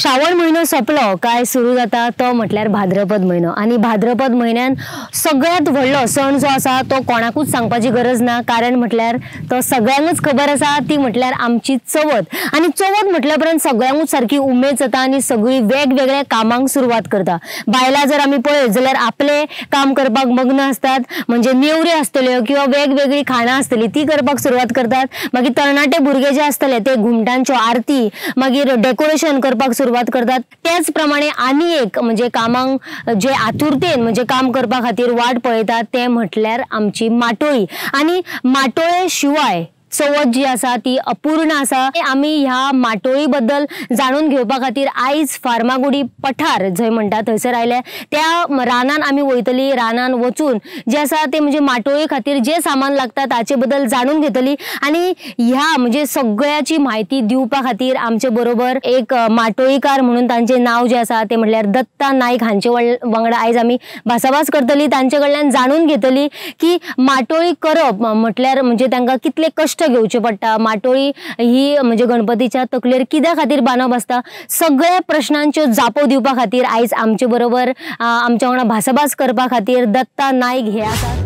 श्रावण महिनो सोंपलो काय सुरू जाता तो म्हटल्यार भाद्रपद महिनो आणि भाद्रपद महिन्यान सगळ्यात व्हडलो सण जो आसा तो कोणाकूच सांगपाची गरज ना। कारण म्हटल्यार तो सगळ्यांकूच खबर आसा ती म्हटल्यार आमची चवथ। आणि चवथ म्हटल्या पर्यंत सगळ्यांकूच सारखी उमेद जाता आणि सगळी वेगवेगळ्या कामांक सुरवात करता। बायला जर आमी पळयत जाल्यार आपले काम करपाक मग्न असतात, म्हणजे नेवऱ्यो आसतल्यो किंवा वेगवेगळी खाणां आसतली ती करपाक सुरवात करतात। मागीर तरणाटे भुरगे जे आसतले ते घुमटांच्यो आरती मागीर डेकोरेशन करपाक सुरवात करतात। त्याच प्रमाणे आनी एक म्हणजे कामांक जे आतुरतेन म्हणजे काम करपा खातीर वाट पळयतात ते म्हटल्यार आमची माटोळी। आणि माटोळे शिवाय चवथ जी आसा ती अपूर्ण आसा। आमी ह्या माटोळी बद्दल जाणून घेवपा खातीर आयज फार्मागुडी पठार जंय म्हणटा थंयसर आयले। त्या रानान आमी वयतली, रानान वचून जे आसा ते म्हणजे माटोळी खातीर जे सामान लागता ताचे बद्दल जाणून घेतली। आणि ह्या म्हणजे सगळ्याची माहिती दिवपा खातीर आमचे बरोबर एक माटोळीकार म्हणून तांचे नाव जे आसा ते म्हटल्यार दत्ता नाईक हांचे वांगडा आयज आमी भासाभास करतली, तांचे कडल्यान जाणून घेतली की माटोळी करप म्हटल्यार म्हणजे तांकां कितले कष्ट घेवचे पडटा। माटोळी ही म्हणजे गणपतीच्या तकलेर कित्या खातीर बांदप आसता, सगळ्या प्रश्नांच्यो जापो दिवपा खातीर आयज आमचे बरोबर आमच्या वांगडा भासाभास करपा खातीर दत्ता नाईक हे आसात।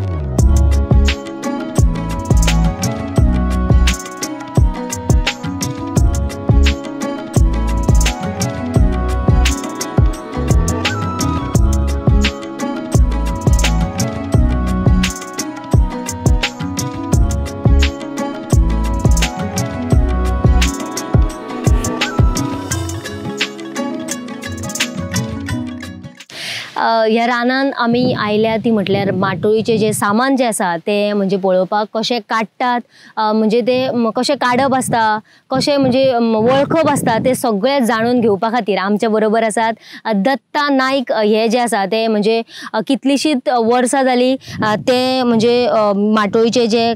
ह्या रानान आमी आयल्या ती म्हटल्यार माटोळीचे जे सामान जे आसा ते म्हणजे पळोवपाक कशे काडटात, म्हणजे ते कशे काडप आसता, कशे म्हणजे वळखप आसता ते सगळे जाणून घेवपा खातीर आमच्या बरोबर आसात दत्ता नाईक। हे जे आसा ते म्हणजे कितलीशीच वर्सां जाली ते म्हणजे माटोळीचे जे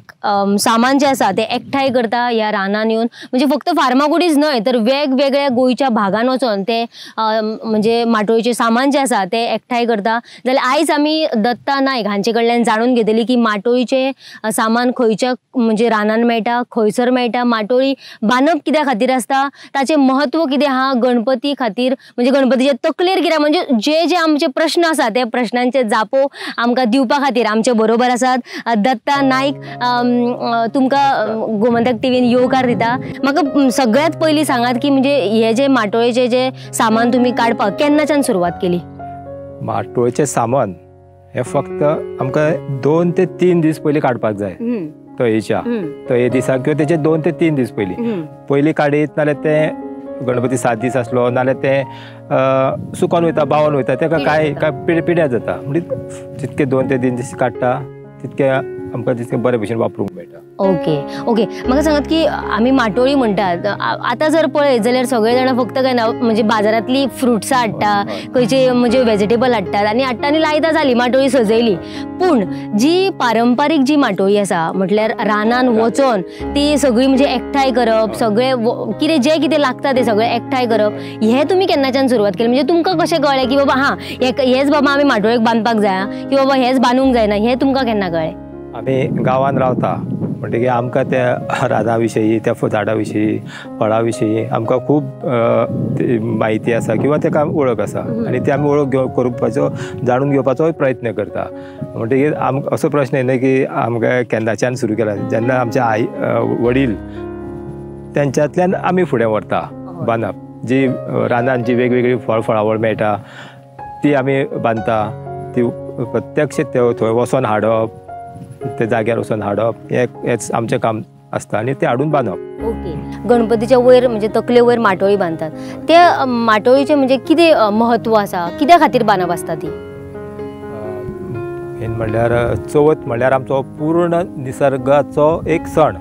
सामान जे आसा ते एकठांय करता ह्या रानान येवन। म्हणजे फक्त फार्मागुडीच न्हय तर वेगवेगळ्या गोंयच्या भागान वचून ते म्हणजे माटोळीचे सामान जे आसा ते एकठांय करता। जाल्यार आयज आमी दत्ता नाईक हांचे कडल्यान जाणून घेतली की माटोळीचे सामान खंयच्या म्हणजे रानान मेळटा, खंयसर मेळटा, माटोळी बांदप कित्या खातीर आसता, ताचे महत्व कितें आहा गणपती खातीर, म्हणजे गणपतीचे तकलेर कित्याक, म्हणजे जे जे आमचे प्रश्न आसा ते प्रश्नांचे जापो आमकां दिवपा खातीर आमचे बरोबर आसात दत्ता नाईक। तुमकां गोमंतक टीव्हीन येवकार दिता। म्हाका सगळ्यात पयलीं सांगात की म्हणजे हे जे माटोळेचे जे सामान तुमी काडपाक केन्नाच्यान सुरवात केली? माटोळेचे सामान हे फक्त आमकां 2 ते 3 दीस पयलीं काडपाक जाय। तये दिसा किंवा तेचे 2 ते 3 दीस पयलीं काडीत नाल्यार ते गणपती 7 दीस आसलो नाल्यार ते सुकोन वयता, बावन वयता, तेका काय पिड्यार जाता। म्हणजे जितके 2 ते 3 दीस काडटा तितके आमकां तितके बरे भशेन वापरूंक मेळटा। ओके म्हाका सांगात की आमी माटोळी म्हणटात, आतां जर पळयत जाल्यार सगळे जाण फक्त काय ना म्हणजे बाजारांतली फ्रुट्सां हाडटा, खंयचे म्हणजे वेजिटेबल हाडटात आणि हाडटा आनी लायता जाली माटोळी सजयली। पूण जी पारंपारीक जी माटोळी आसा म्हटल्यार रानान वचोन ती सगळी म्हणजे एकठांय करप, सगळे कितें जे कितें लागता ते सगळे एकठांय करप, हे तुमी केन्नाच्यान सुरवात केली? म्हणजे तुमकां कशें कळ्ळें की बाबा हेच बाबा आमी माटोळेक बांदपाक जाय की बाबा हेच बांदूंक जायना, हे तुमकां केन्ना कळ्ळें? आमी गांवान रावता म्हणटकीर आमकां त्या राना विशयी, त्या झाडां विशयी, फळां विशयी आमकां खूब म्हायती आसा किंवा तेका वळख आसा आनी ती आमी वळख करपाचो जाणून घेवपाचो प्रयत्न करता। म्हणटकीर असो प्रश्न येना की आमकां केन्नाच्यान सुरू केला, जेन्ना आमचे आई वडील तेंच्यांतल्यान आमी फुडें व्हरता बांदप। जी रानान जी वेगवेगळी फळावळ मेळटा ती आमी बांदता, ती प्रत्यक्ष थंय वचोन हाडप, त्या जाग्यार वचोन हाडप हेच आमचें काम आसता आनी ते हाडून बांदप। गणपतीच्या वयर म्हणजे तकले वयर माटोळी बांदतात, त्या माटोळीचे म्हणजे कितें महत्व आसा, कित्या खातीर बांदप आसता ती? म्हणल्यार चवथ म्हणल्यार आमचो पूर्ण निसर्गाचो एक सण।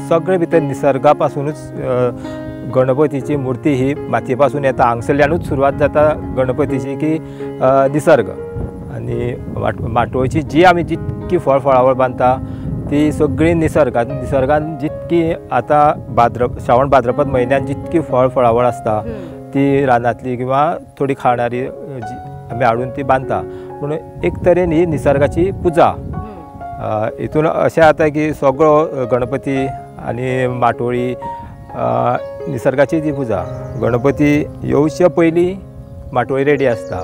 सगळे भितर निसर्गा पासूनच गणपतीची मुर्ती ही मातये पासून येता, हांगसरल्यानूच सुरवात जाता गणपतीची की निसर्ग। आनी माटोळीची जी आमी जितकी फळावळ बांदता ती सगळी निसर्गान जितकी आतां श्रावण भाद्रपद म्हयन्यान जितकी फळावळ आसता ती रानांतली किंवा थोडी खाणारी आमी हाडून ती बांदता। म्हणून एक तरेन ही निसर्गाची पुजा। हितून अशें जाता की सगळो गणपती आनी माटोळी निसर्गाची जी पुजा गणपती येवच्या पयलीं माटोळी रेडी आसता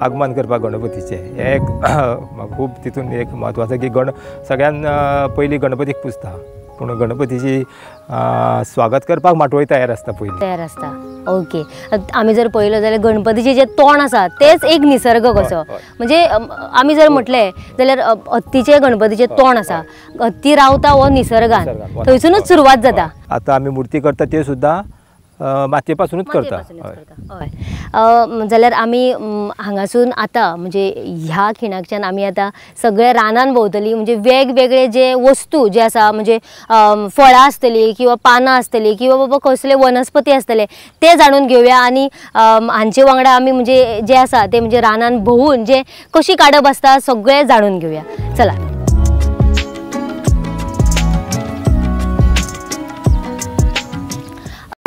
आगमन करपाक गणपतीचें हें एक म्हाका खूब तितून एक म्हत्वाचें की सगळ्यान पयलीं गणपतीक पुजता पूण गणपतीची स्वागत करपाक माटोळी तयार आसता पयलीं तयार आसता ओके आमी जर पळयलो जाल्यार गणपतीचें जें तोंड आसा तेंच एक निसर्ग कसो म्हणजे आमी जर म्हटलें जाल्यार हत्तीचें गणपतीचें तोंड आसा हत्ती रावता हो निसर्गान थंयसूनच सुरवात जाता आतां आमी मुर्ती करता त्यो सुद्दां मातये पासूनच करता हय जाल्यार आमी हांगासून आतां म्हणजे ह्या खिणाकच्यान आमी आतां सगळे रानान भोंवतली म्हणजे वेगवेगळे जे वस्तू जे आसा म्हणजे फळां आसतली किंवा पानां आसतली किंवा बाबा कसले वनस्पती आसतले ते जाणून घेवया आनी हांचे वांगडा आमी म्हणजे जे आसा ते म्हणजे रानान भोंवून जे कशी काडप आसता सगळे जाणून घेवया चला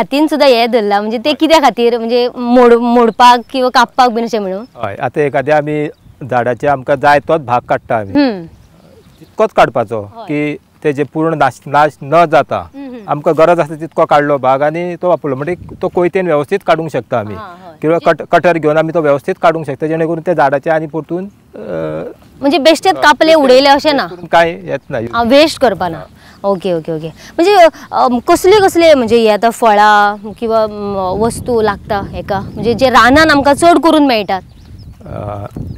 हातीन सुद्धा हे धरला म्हणजे ते कित्या खातीर म्हणजे मोडपाक किंवा कापपाक बीन अशें म्हणून हय आतां एखाद्या आमी झाडाचे आमकां जाय तोच भाग काडटा आमी तितकोच काडपाचो की तेजे पूर्ण नाश न जाता आमकां गरज आसता तितको काडलो भाग आनी तो वापरलो म्हणजे तो कोयतेन वेवस्थीत काडूंक शकता आमी किंवा कटर घेवन आमी तो वेवस्थीत काडूंक शकता जेणे करून त्या झाडाचे आनी परतून म्हणजे बेश्टेच कापले उडयले अशें ना कांय येत ना वेस्ट करपा ना ओके ओके ओके म्हणजे कसले कसले म्हणजे हे आतां फळां किंवा वस्तू लागता हेका म्हणजे जे रानान आमकां चड करून मेळटात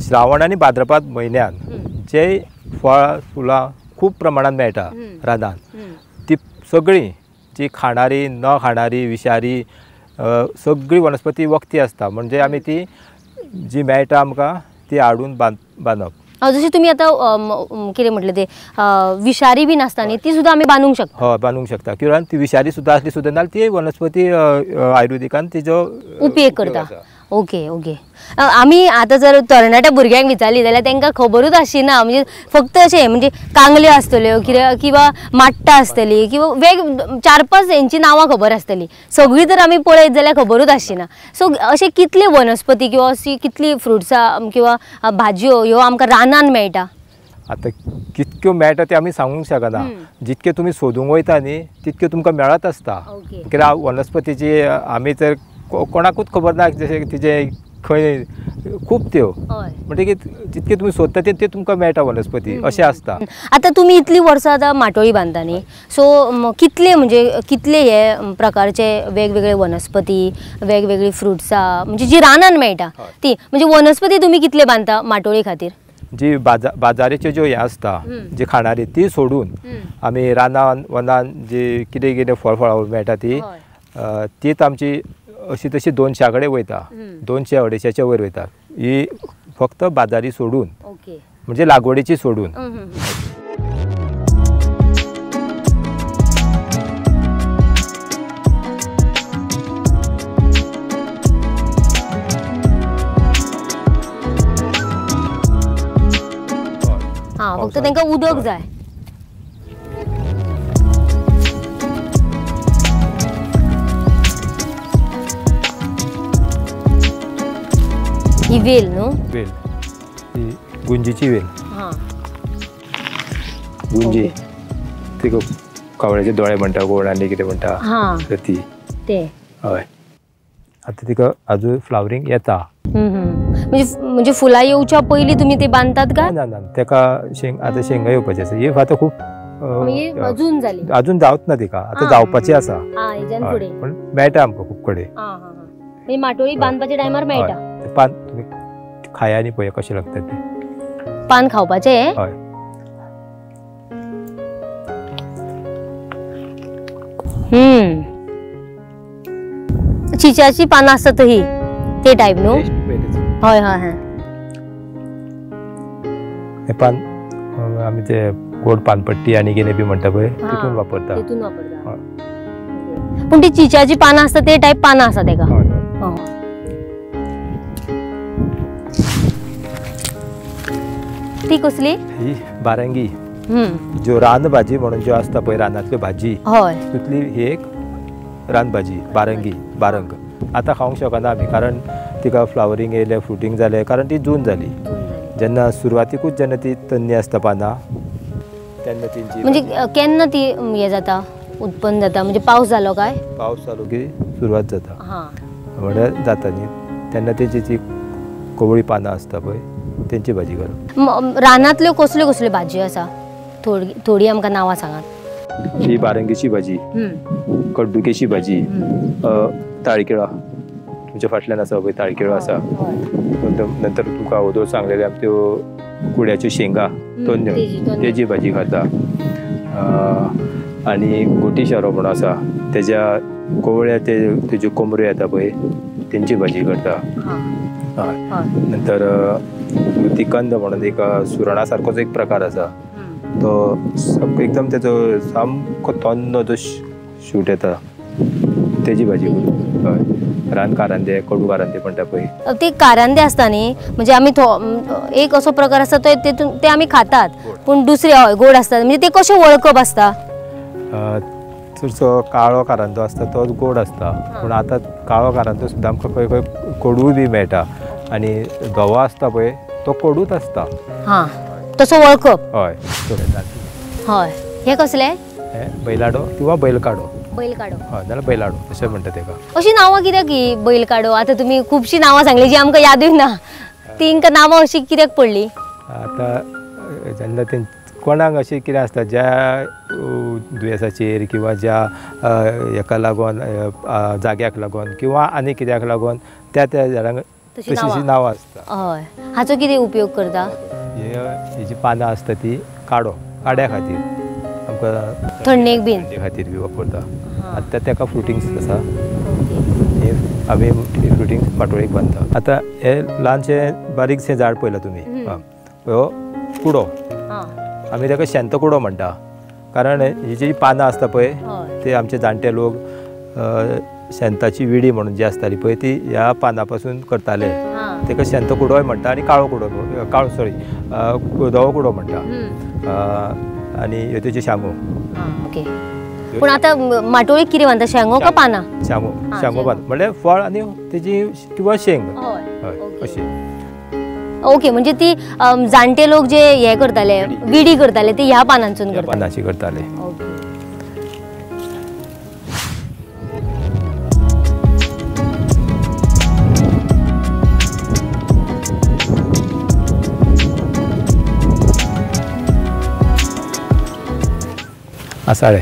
श्रावण आनी भाद्रपद म्हयन्यान जे फळ फुलां खूब प्रमाणात मेळटा रानान ती सगळीं जी खाणारी न खाणारी विशारी सगळी वनस्पती वखदी आसता म्हणजे आमी ती जी मेळटा आमकां ती हाडून बांदप जशें तुमी आतां कितें म्हटलें ते विशारी बीन आसता न्ही ती सुद्दां आमी बांदूंक शकता हय बांदूंक शकता किंवा ती विशारी सुद्दां आसली सुद्दां नाल्यार ती वनस्पती आयुर्वेदिकान तिजो उपेग करता ओके ओके आमी आतां जर तरणाट्या भुरग्यांक विचारली जाल्यार तांकां खबरूच आसना म्हणजे फक्त अशें म्हणजे कांगल्यो आसतल्यो किंवा माट्टां आसतलीं किंवा वेग 4-5 हेंची नांवां खबर आसतलीं सगळीं जर आमी पळयत जाल्यार खबरूच आसना सो अशें कितले वनस्पती किंवा अशी कितली फ्रुट्सां किंवा भाजयो ह्यो आमकां रानान मेळटा आतां कितक्यो मेळटा ते आमी सांगूंक शकना जितके तुमी सोदूंक वयता न्ही तितके तुमकां मेळत आसता कित्याक वनस्पतीची आमी तर कोणाकूच खबर ना जशें तिजे खंय खूब त्यो म्हणटकीर जितके तुमी सोदता ते तुमकां मेळटा वनस्पती अशें आसता आतां तुमी इतलीं वर्सां आतां माटोळी बांदता न्ही सो कितले हे प्रकारचे वेगवेगळे वनस्पती वेगवेगळी फ्रुट्सां म्हणजे जी रानान मेळटा ती म्हणजे वनस्पती तुमी कितले बांदता माटोळी खातीर जी बाजाराच्यो ज्यो हे आसता जी खाणारी ती सोडून आमी रानान वनान जी कितें कितें फळफळावळ मेळटा तीच आमची अशी तशी 200 कडेन वयता 200-250च्या वयर वयता ही फक्त बाजारी सोडून म्हणजे लागवडीची सोडून फक्त तांकां उदक जाय ही वेल न्हू वेल ही गुंजीची वेल गुंजी ती कावळ्याचे दोळे म्हणटा कोण आनी कितें म्हणटा ती ते हय आतां तिका अजून फ्लावरिंग येता म्हणजे फुलां येवच्या पयलीं तुमी ते बांदतात का ना ना तेका आतां शेंगा येवपाची आसा ही आतां खूब अजून जाली अजून जावत ना तिका आतां जावपाची आसा पण मेळटा आमकां खूब कडेन माटोळी बांदपाच्या टायमार मेळटा पान तुम्ही खाया आनी पळया कशें लागता ते पान खावपाचे हय चिच्याची पानां आसतात ही ते टायप न्हू हय हय हय हे पान आमी ते गोड पानपट्टी आनी कितें बी म्हणटा पळय तितून वापरता पूण ती चिच्याची पानां आसता ते टायप पानां आसा तेका ती कसली ही बारंगी ज्यो रानभाजी म्हणून ज्यो आसता पळय रानांतल्यो भाजी तितली ही एक रानभाजी बारंग आतां खावंक शकना आमी कारण तिका फ्लावरिंग येयलें फ्रुटींग जालें कारण ती जून जाली जेन्ना सुरवातीकूच जेन्ना ती तन्नी आसता पानां तेन्ना तिची म्हणजे केन्ना ती हे जाता उत्पन्न जाता म्हणजे पावस जालो काय पावस चालू की सुरवात जाता हा म्हणजे जाता न्ही तेन्ना तेची जी कोवळी पानां आसता पळय तेंची भाजी करप. रानांतल्यो कसल्यो कसल्यो भाजयो आसा थोडी थोडी आमकां नांवां सांगात. ही बारंगीची भाजी, कडदुकेची भाजी, ताळकिळा तुमच्या फाटल्यान आसा पळय ताळकिळो आसा, नंतर तुमकां अगोदर सांगलेल्या त्यो कुड्याच्यो शेंगा तोन्यो तेजी भाजी खाता. आनी गोटी शारो म्हणून आसा तेज्या कोवळ्या तेज्यो कोमऱ्यो येता पळय तेंची भाजी करता. हय नंतर तिकंद म्हणून एक सुरणा सारकोच एक प्रकार आसा तो एकदम तेजो सामको तोन्नो जो शूट येता तेजी भाजी करता. हय रान कारांदे कडू कारांदे म्हणटा पळय ते कारांदे आसता न्ही म्हणजे आमी एक असो प्रकार आसा ते आमी खातात पूण दुसरे हय गोड आसतात म्हणजे ते कशें वळखप आसता. चडसो काळो कारांदो आसता तो गोड आसता पूण आतां काळो कारांदो सुद्दां आमकां खंय खंय कडू बी मेळटा आनी धवो आसता पळय तो कडूच आसता. हा तसो वळखप. हय हय हे कसले हे बैलाडो किंवा बैलकाडो. बैलकाडो हय नाल्यार बैलाडो अशें म्हणटा तेका. अशी नांवां कित्याक ही बैलकाडो आतां तुमी खुबशीं नांवां सांगली जी आमकां यादूय ना तिंका नांवां अशी कित्याक पडली. आतां जेन्ना ते कोणाक अशें कितें आसता ज्या दुयेंसाचेर किंवा ज्या हेका लागून जाग्याक लागून किंवा आनी कित्याक लागून त्या झाडांक तशीं नांवां आसता. हय हाचो कितें उपयोग करता. हेजी पानां आसता ती काड्या खातीर आमकां थंडेक बीन खातीर बी वापरता. आतां तेका फ्रुटिंग्स आसा आमी फ्रुटिंग्स माटोळेक बांदता. आतां हे ल्हानशे बारीकशें झाड पळयलां तुमी हो कुडो आमी ताका शेंत कुडो म्हणटा कारण ही जी पानां आसता पळय ते आमचे जाणटे लोक शेंताची विडी म्हणून जी आसताली पळय ती ह्या पानां पासून करताले ताका शेंत कुडोय म्हणटा आनी काळो कुडो धवो कुडो म्हणटा आनी ह्यो तेजे शांगो. ओके पूण आतां माटोळेक कितें बांदता शेंगो काय पानां. शांगो बांद म्हणल्यार फळ आनी तेजी किंवा शेंग हय अशी. ओके म्हणजे ती जाणटे लोक जे हे करताले विडी करताले ते ह्या पानांसून करताले. पानांची करताले. आसाळे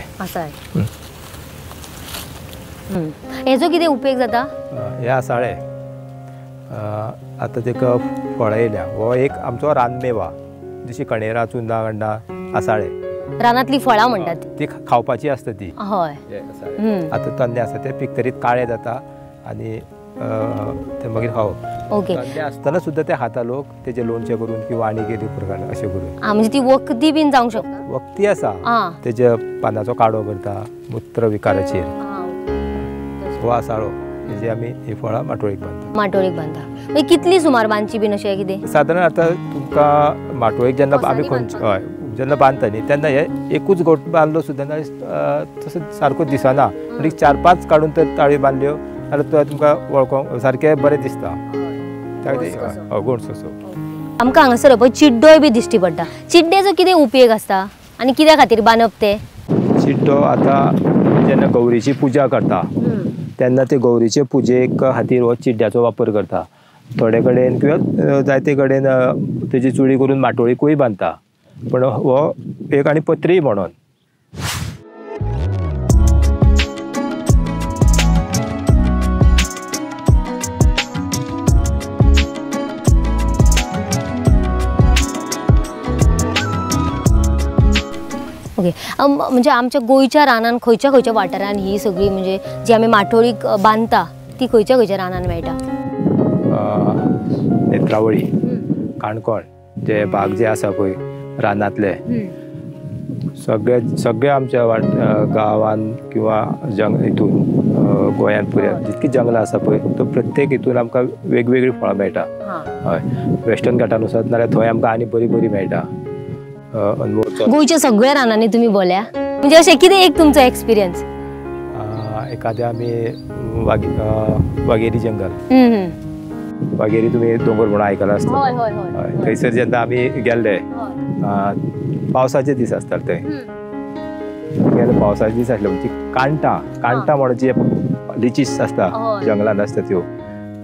हेजो कितें उपयोग जाता. हे आसाळे आतां ताका फळां येयल्या हो एक आमचो रानमेवा जशी कणेरां चुन्ना गंडा आसाळे रानांतली फळां म्हणटात ती खावपाची आसता ती. हय आतां तन्ने आसता ते पिकतरीत काळे जाता आनी ते मागीर खावप. ओके तन्ने आसतना सुद्दां ते खाता लोक तेजे लोणचें करून किंवा आनी कितें प्रकार अशें करून. म्हणजे ती वखदी बीन जावंक शकता. वखदी आसा तेजे पानाचो काडो करता मूत्र विकाराचेर हो आसाळो तेजे आमी ही फळां माटोळेक बांदता. कितली सुमार बांदची बीन अशें कितें सादारण आतां तुमकां माटोळेक जेन्ना आमी खंयचे हय जेन्ना बांदता न्ही तेन्ना हे एकूच गोट बांदलो सुद्दां तसो सारको दिसना म्हणजे 4-5 काडून तर ताळयो बांदल्यो जाल्यार तुमकां वळखोंक सारकें बरें दिसता. गोड सोसो आमकां हांगासर पळय चिड्डोय बी दिश्टी पडटा. चिड्ड्याचो कितें उपयोग आसता आनी कित्या खातीर बांदप ते. चिड्डो आतां जेन्ना गौरीची पुजा करता तेन्ना ते गौरीचे पुजेक खातीर हो चिड्ड्याचो वापर करता. थोडे कडेन किंवा जायते कडेन तेजी चुडी करून माटोळीकूय बांदता पण हो एक आनी पत्री म्हणून. ओके म्हणजे आमच्या गोंयच्या रानान खंयच्या खंयच्या वाठारान ही सगळी म्हणजे जी आमी माटोळीक बांदता ती खंयच्या खंयच्या रानान मेळटा. नेत्रावळी काणकोण जे भाग जे आसा पळय रानांतले सगळे आमच्या गांवान किंवा हितून गोंयांत पुऱ्या जितकी जंगलां आसा पळय तो प्रत्येक हितून आमकां वेगवेगळी फळां मेळटा. हय वेस्टर्न घाटान वचत नाल्यार थंय आमकां आनी बरी बरी मेळटा. गोंयच्या सगळ्या रानांनी तुमी भोंवल्या म्हणजे अशें कितें एक तुमचो एक्सपिरियन्स. एखाद्या आमी वाघेरी जंगल वाघेरी तुमी दोंगर म्हणून आयकलां आसता. थंयसर जेन्ना आमी गेल्ले पावसाचे दीस आसताले थंय गेल्या पावसाचे दीस आसले म्हणजे कांटा म्हणून जे लिचीस असता हय. जंगलान असता त्यो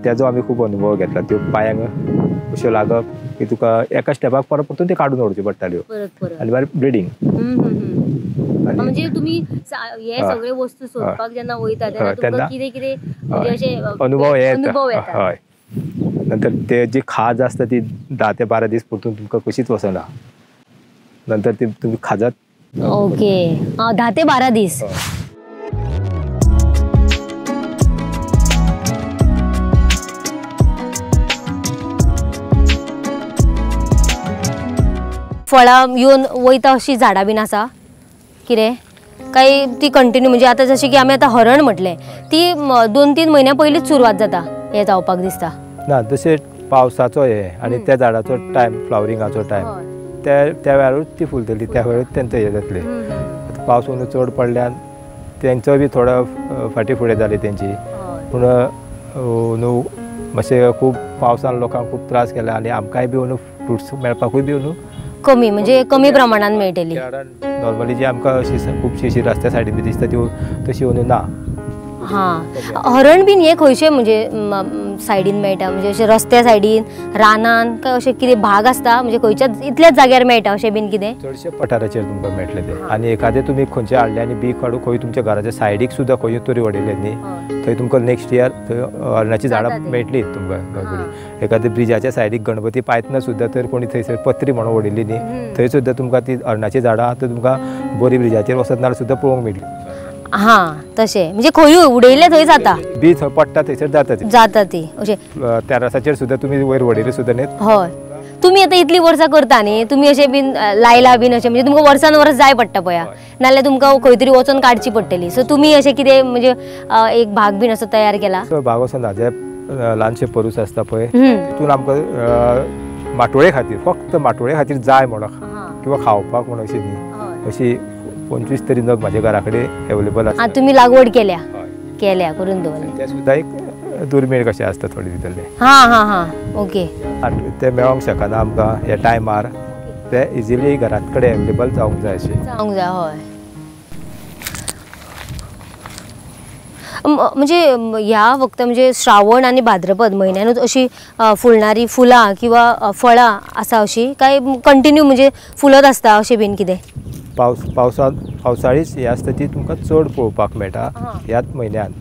त्याचो आमी खूब अनुभव घेतला. त्यो पांयांक अश्यो लागप की तुका एका स्टेपाक परत परतून ते काडून उडच्यो पडटाल्यो परत आनी मागीर ब्लिडींग. म्हणजे तुम्ही हे सगळे वस्तू सोदपाक जेन्ना वयता तेन्ना तुमकां कितें म्हणजे अशे अनुभव अनुभव येता. येता. हय. नंतर ते जी खाज असता ती 10 ते 12 दीस परतून तुमकां कशीच वचना. नंतर ती तुम्ही खाजात. ओके 10 ते 12 दीस. फळां येवन वयता अशी झाडां बीन आसा कितें काय ती कंटिन्यू म्हणजे आता जशी की आमी आता हरण म्हटले ती 2-3 महिन्या पयलींच सुरवात जाता हे जावपाक दिसता. ना जशे पावसाचो हे आनी त्या झाडाचो टायम फ्लावरिंगाचो टायम त्या वेळारूच ती फुलतली त्या वेळारूच तेंचो हे जातले. पावस उन चड पडल्यान तेंचो बी थोडो फाटी फुडें जाली तेंची. पूण न्हू मातशे खूब पावसान लोकांक खूब त्रास केला आनी आमकांय बी न्हू फ्रुट्स मेळपाकूय बी न्हू कमी म्हणजे कमी प्रमाणात मेळटली. नॉर्मली जी आमकां खुबशी अशी रस्त्या सायडीन बी दिसता त्यो तशी न्हू ना. हरण बीन हे खंयचे म्हणजे सायडीन मेळटा म्हणजे अशे रस्त्या सायडीन रानान काय अशे कितें भाग आसता म्हणजे खंयच्या इतल्याच जाग्यार मेळटा अशें बीन कितें? चडशे पठाराचेर तुमकां मेळटले ते. आनी एखादे तुमी खंयचे हाडले आनी बी काडून खंय तुमच्या घराच्या सायडीक सुद्दां खंय तरी वडयले न्ही थंय तुमकां नेक्स्ट इयर थंय हरणाची झाडां मेळटलीच तुमकां नॉर्मली. एखाद्या ब्रिजाच्या सायडीक गणपती पायतना सुद्दां तर कोणी थंयसर पत्री म्हणून वडयली न्ही थंय सुद्दां तुमकां ती हरणाची झाडां आतां तुमकां बोरी ब्रिजाचेर वचत नाल्यार सुद्दां पळोवंक मेळटली. तशें म्हणजे खंय उडयले थंय जाता बी थंय पडटा थंयसर जाता ती अशें तेरासाचेर सुद्दां तुमी वयर वडयले सुद्दां न्ही. हय. तुमी आतां इतली वर्सां करता न्ही तुमी अशें बीन लायला बीन अशें म्हणजे तुमकां वर्सान वर्स जाय पडटा पळया नाल्यार तुमकां खंय तरी वचून काडची पडटली. सो तुमी अशें कितें म्हणजे एक भाग बीन असो तयार केला? भाग असो ना जे ल्हानशे परूस आसता पळय तितून आमकां माटोळे खातीर फक्त माटोळे खातीर जाय म्हणून किंवा खावपाक म्हणून अशी न्ही अशी 25 तरी नग म्हाज्या घरा कडेन एवेलेबल आसा. तुमी लागवड केल्या करून दवरल्या. ते सुद्दां एक दुर्मीळ कशें आसता थोडे भितरले. ओके. आनी ते मेळोंक शकना आमकां ह्या टायमार ते इजिली घरात कडेन एवेलेबल जावंक जाय अशें. जावंक जाय हय. म्हणजे ह्या फक्त म्हणजे श्रावण आणि भाद्रपद म्हयन्यानूच अशी फुलणारी फुलां किंवा फळां आसा अशी काय कंटिन्यू म्हणजे फुलत आसता अशें बीन कितें? पावसाळीच ही आसता ती तुमकां चड पळोवपाक मेळटा ह्याच म्हयन्यान.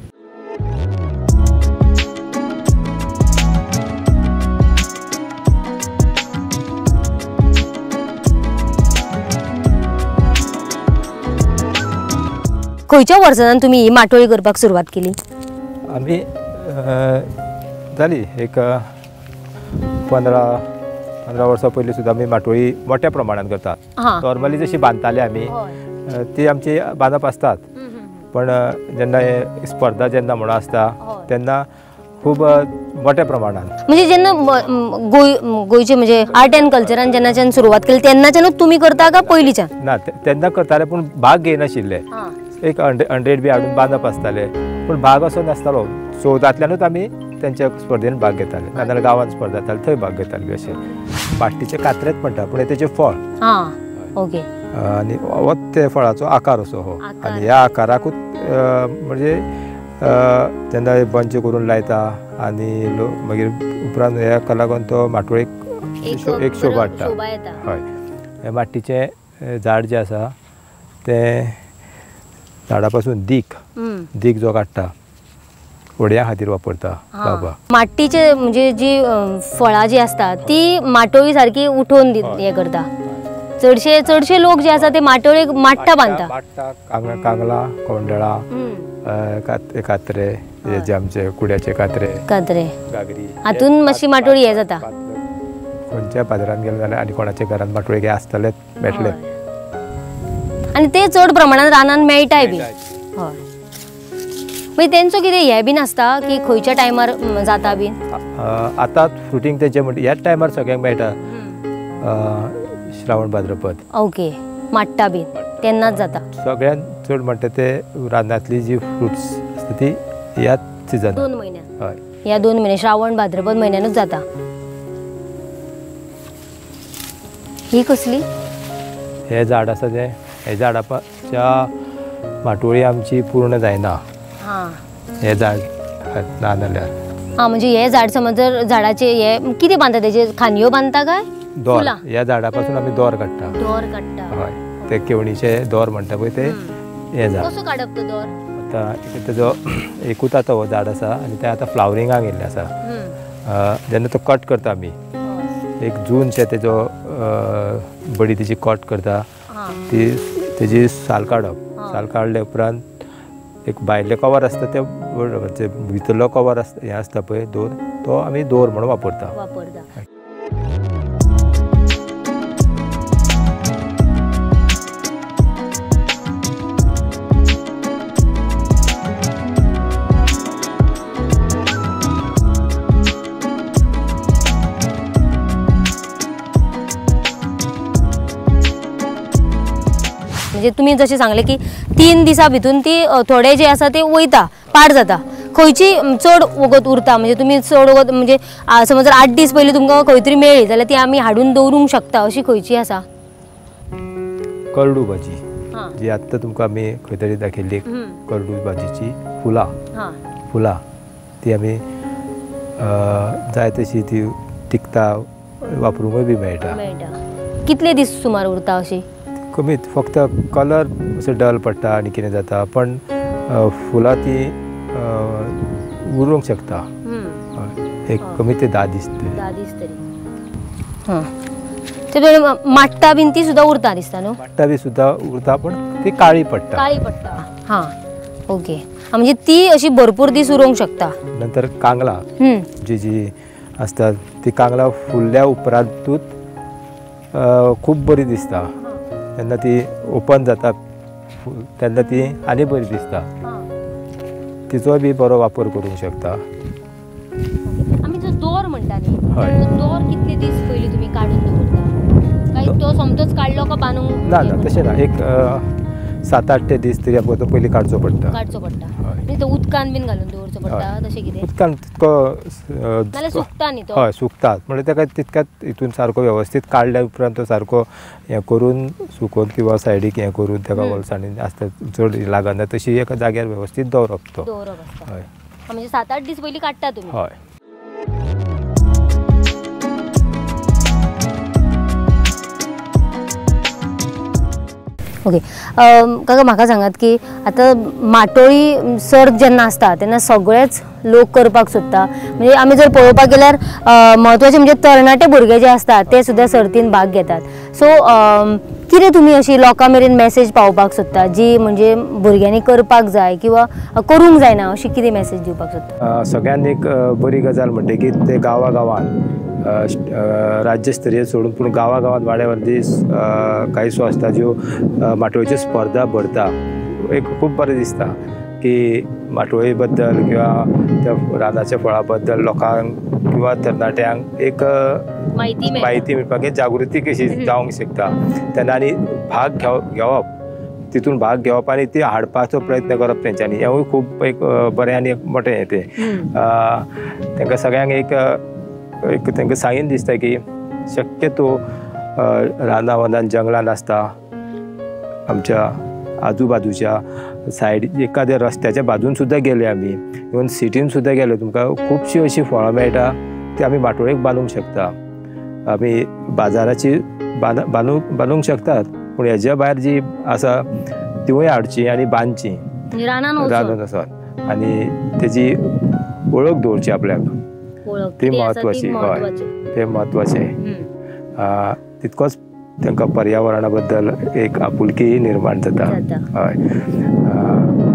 खंयच्या वर्सांत तुमी ही माटोळी करपाक सुरवात केली? आमी जाली एक 15 वर्सां पयलीं सुद्दां आमी माटोळी मोठ्या प्रमाणात करतात. नॉर्मली जशी बांदताले आमी ती आमची बांदप आसतात पण जेन्ना हे स्पर्धा जेन्ना म्हणून आसता तेन्ना खूब मोठ्या प्रमाणात म्हणजे जेन्ना गोंयचे म्हणजे आर्ट एंड कल्चरान जेन्नाच्यान सुरवात केली तेन्नाच्यानूच तुमी करता का पयलींच्यान? ना तेन्ना करताले पूण भाग घेयनाशिल्ले. एक 100 बी हाडून बांदप आसताले पूण भाग असो नासतालो. चवदांतल्यानूच आमी तेंच्या स्पर्धेन भाग घेताले नाजाल्यार गांवांत स्पर्धा जाताली थंय भाग घेताले अशें. पाश्टीचे कात्रेत म्हणटा पूण तेचें फळ. ओके. आनी हो ते फळाचो आकार असो हो आनी ह्या आकाराकूच म्हणजे तेन्ना बंच करून लायता आनी मागीर उपरांत ह्याका लागून तो माटोळेक एक शोभा हाडटा. हय. हे माट्टीचें झाड जें आसा तें झाडा पासून दीक जो काडटा वड्या खातीर वापरता बाबा. माट्टीचे म्हणजे जी फळां जी आसता ती माटोळी सारकी उठोवन हे करता. चडशे लोक जे आसा ते माटोळेक माट्टा बांदता. कांगला कोंडळा कात्रे जे आमचे कुड्याचे कात्रे गागरी हातून मातशी माटोळी हे जाता. खंयच्या बाजारांत गेले जाल्यार आनी कोणाच्या घरांत माटोळी आसतलेच मेळटले आनी ते चड प्रमाणात रानान मेळटाय बी. हय. मागीर तेंचो कितें हे बीन आसता की खंयच्या टायमार जाता बीन? आतां फ्रुटींग तेंचें म्हणटा ह्याच टायमार सगळ्यांक मेळटा श्रावण भाद्रपद. ओके. माट्टा बीन तेन्नाच जाता. सगळ्यान चड म्हणटा ते रानांतली जी फ्रुट्स आसता ती ह्याच सिजन 2 म्हयन्यान. हय. ह्या 2 म्हयने श्रावण भाद्रपद म्हयन्यानूच जाता. ही कसली? हे झाड आसा जें हे झाडाच्या माटोळी आमची पूर्ण जायना हां हे झाड ना जाल्यार. हां म्हणजे हे झाड समज जर झाडाचे हे किती बांधता तेजे खांदयो बांधता काय दोर फुलां? ह्या झाडापासून आमी दोर काडटा. दोर काडटा. हय ते केवणीचे दोर म्हणटा पळय ते हे झाड. कसो काडप तो दोर? आतां तेजो एकूच आतां हो झाड आसा आनी ते आतां फ्लावरिंगाक येयल्लें आसा. जेन्ना तो कट करता आमी 1 जूनशे तेजो बडी तेजी कट करता ती तेजी साल काडप. साल काडले उपरांत एक भायले कवर आसता ते म्हणजे भितरलो कवर आसता हें आसता पळय दोर तो आमी दोर म्हणून वापरता. म्हणजे तुम्ही जसे सांगले की 3 दिसा भितून ती थोडे जे आसा ते वयता पाड जाता. खंयची चड वगत उरता म्हणजे तुम्ही चड वगत म्हणजे समज जर 8 दीस पयलीं तुमकां खंय तरी मेळ्ळी जाल्यार ती आमी हाडून दवरूंक शकता अशी खंयची आसा? करडू भाजी जी आत्तां तुमकां आमी खंय तरी दाखयल्ली करडू भाजीची फुलां ती आमी जाय तशी ती टिकता वापरूंकय बी मेळटा. कितले दीस सुमार उरता अशी? कमीत फक्त कलर असो डल पडटा आनी कितें जाता पण फुलां ती उरूंक शकता. एक कमीत ते 10 दीस तरी. 10 दीस तरी. हां ते माट्टा बीन ती सुद्दां उरता दिसता न्हू? माट्टा बी सुद्दां उरता पण ती काळी पडटा. हां ओके. म्हणजे ती अशी भरपूर दीस उरूंक शकता. नंतर कांगलां जी आसतात ती कांगलां फुलल्या उपरांतूच खूब बरी दिसता. तेन्ना ती ओपन जाता तेन्ना ती आनी बरी दिसता. तिचो बी बरो वापर करूंक शकता. आमी जो दोर म्हणटा न्ही तो दोर कितले दीस पयलीं तुमी काडून दवरता काय तो समतोच काडलो का बांदूंक? ना तशें ना एक 7-8 दीस तरी आमकां तो पयलीं काडचो पडटा. म्हणजे तो उदकान बीन घालून दवरचो पडटा तशें कितें? उदकान तितको नाल्यार सुकता न्ही तो? हय सुकता म्हणजे ताका तितक्यात हितून सारको वेवस्थीत काडल्या उपरांत तो सारको हें करून सुकोवन किंवा सायडीक हें करून ताका वळसांनी आसता चड लागना तशी एका जाग्यार वेवस्थीत दवरप तो. हय म्हणजे 7-8 दीस पयलीं काडटा तुमी? हय. ओके काका म्हाका सांगात की आतां माटोळी सर्त जेन्ना आसता तेन्ना सगळेच लोक करपाक सोदता. म्हणजे आमी जर पळोवपाक गेल्यार म्हत्वाचे म्हणजे तरणाटे भुरगे जे आसतात ते सुद्दां सर्तीन भाग घेतात. सो कितें तुमी अशी लोकां मेरेन मॅसेज पावोवपाक सोदता जी म्हणजे भुरग्यांनी करपाक जाय किंवा करूंक जायना अशी कितें मॅसेज दिवपाक सोदता? सगळ्यान एक बरी गजाल म्हणटा की ते गांवागांवांत राज्यस्तरीय सोडून पूण गांवागांवांत वाड्यावरती काही संस्था ज्यो माटोळीच्यो स्पर्धा भरता एक खूब बरें दिसता की माटोळी बद्दल किंवा त्या रानाच्या फळा बद्दल लोकांक किंवा तरणाट्यांक एक माहिती मेळपाक एक जागृती कशी जावंक शकता. तेन्ना आनी भाग घेवप तितून भाग घेवप आनी ती हाडपाचो प्रयत्न करप तेंच्यांनी हेंवूय खूब एक बरें आनी एक मोठें हें तें तांकां सगळ्यांक एक तांकां सांगीन दिसता की शक्यतो रानां वनान जंगलान आसता आमच्या आजूबाजूच्या सायडी एखाद्या रस्त्याच्या बाजून सुद्दां गेले आमी इवन सिटीन सुद्दां गेले तुमकां खुबशीं अशीं फळां मेळटा ती आमी माटोळेक बांदूंक शकता. आमी बाजाराची बांदूंक शकतात पूण हेज्या भायर जी आसा तिवूय हाडची आनी बांदची रानान वचोन आनी तेजी वळख दवरची आपल्याक ती म्हत्वाची. हय ते म्हत्वाचें. तितकोच तांकां पर्यावरणा बद्दल एक आपुलकी निर्माण जाता. हय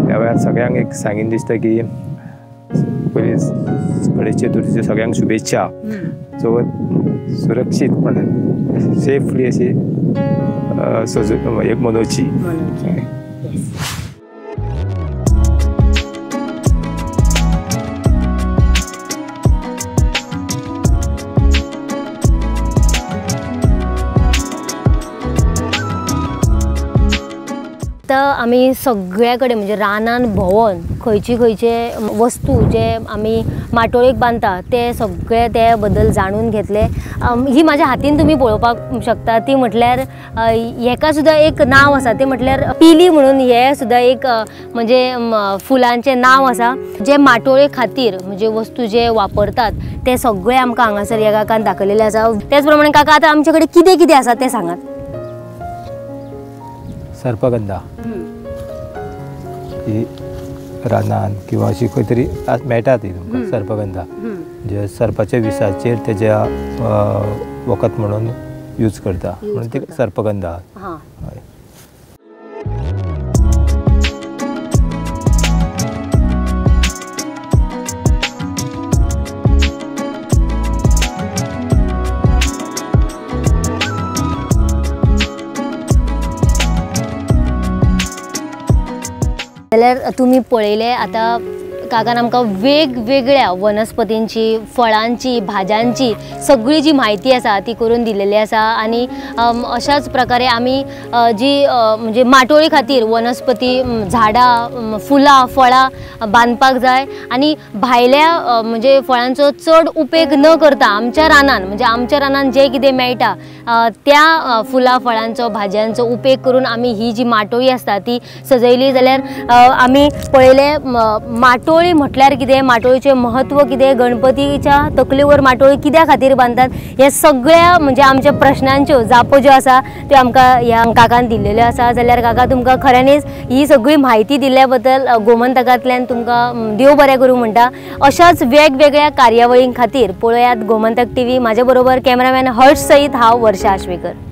ह्या वेळार सगळ्यांक एक सांगीन दिसता की पयलीं गणेश चतुर्थीच्यो सगळ्यांक शुभेच्छा. सुरक्षीतपणान सेफली अशी एक मनोवची. आता आमी सगळ्या कडेन म्हणजे रानान भोंवून खंयचे वस्तू जे आमी माटोळेक बांदता ते सगळे ते बद्दल जाणून घेतले। ही म्हाज्या हातीन तुमी पळोवपाक शकता ती म्हटल्यार हेका सुद्दां एक नांव आसा ते म्हटल्यार पिली म्हणून हे सुद्दां एक म्हणजे फुलांचे नांव आसा जे माटोळे खातीर म्हणजे वस्तू जे वापरतात ते सगळे आमकां हांगासर ह्या काकान दाखयलेले आसा। त्याच प्रमाणे काका आता आमचे कडेन कितें कितें आसा ते सांगात। सर्पगंधा ही रानान किंवा अशी खंय तरी मेळटा ती तुमकां सर्पगंधा जे सर्पाच्या विसाचेर तेज्या वखद म्हणून यूज करता म्हणून ती सर्पगंधा। जाल्यार तुम्ही पळयले आता काकान आमकां वेगवेगळ्या वनस्पतींची फळांची भाज्यांची सगळी जी माहिती आसा ती करून दिलेली आसा आणि अशाच प्रकारे आमी जी म्हणजे माटोळी खातीर वनस्पती झाडां फुलां फळां बांदपाक जाय आणि भायल्या म्हणजे फळांचो चड उपेग न करता आमच्या रानान म्हणजे आमच्या रानान जे कितें मेळटा त्या फुलां फळांचो भाज्यांचो उपेग करून आमी ही जी माटोळी आसता ती सजयली। जाल्यार आमी पळयले माटोळी म्हटल्यार कितें माटोळीचें महत्व कितें गणपतीच्या तकलेवर माटोळी कित्या खातीर बांदतात हे सगळ्या म्हणजे आमच्या प्रश्नांच्यो जापो ज्यो आसा त्यो आमकां ह्या काकान दिल्ल्यो आसा। जाल्यार काका तुमकां खऱ्यांनीच ही सगळी म्हायती दिल्ल्या बद्दल गोमंतकांतल्यान तुमकां देव बरें करूं म्हणटा। अशाच वेगवेगळ्या कार्यावळीं खातीर पळयात गोमंतक टीव्ही। म्हाजे बरोबर कॅमेरामॅन हर्ष सईत हांव वर्षा आश्वेकर।